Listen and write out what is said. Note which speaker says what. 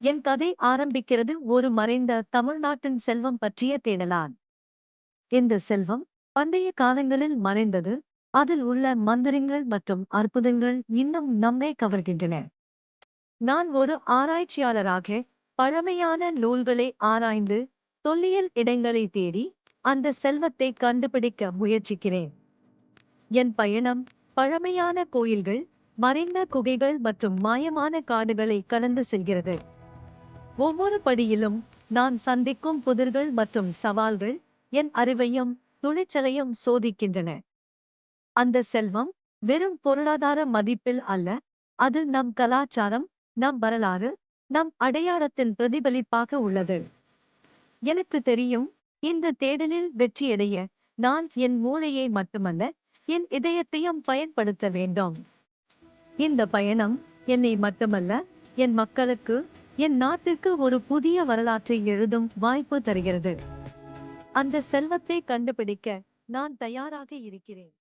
Speaker 1: என் கதை ஆரம்பிக்கிறது ஒரு மறைந்த தமிழ்நாட்டின் செல்வம் பற்றிய தேடலான். இந்த செல்வம் பண்டைய காலங்களில் மறைந்தது. அதில் உள்ள மந்திரங்கள் மற்றும் அற்புதங்கள் இன்னும் நம்மை கவர்கின்றன. நான் ஒரு ஆராய்ச்சியாளராக பழமையான நூல்களை ஆராய்ந்து தொல்லியல் இடங்களை தேடி அந்த செல்வத்தை கண்டுபிடிக்க முயற்சிக்கிறேன். என் பயணம் பழமையான கோயில்கள், மறைந்த குகைகள் மற்றும் மாயமான காடுகளை கடந்து செல்கிறது. ஒவ்வொரு படியிலும் நான் சந்திக்கும் புதிர்கள் மற்றும் சவால்கள் என் அறிவையும் துணிச்சலையும் சோதிக்கின்றன. அந்த செல்வம் வெறும் பொருளாதார மதிப்பில் அல்ல, அது நம் கலாச்சாரம், நம் வரலாறு, நம் அடையாளத்தின் பிரதிபலிப்பாக உள்ளது. எனக்கு தெரியும், இந்த தேடலில் வெற்றியடைய நான் என் மூளையை மட்டுமல்ல, என் இதயத்தையும் பயன்படுத்த வேண்டும். இந்த பயணம் என்னை மட்டுமல்ல, என் மக்களுக்கு, என் நாட்டிற்கு ஒரு புதிய வரலாற்றை எழுதும் வாய்ப்பு தருகிறது. அந்த செல்வத்தை கண்டுபிடிக்க நான் தயாராக இருக்கிறேன்.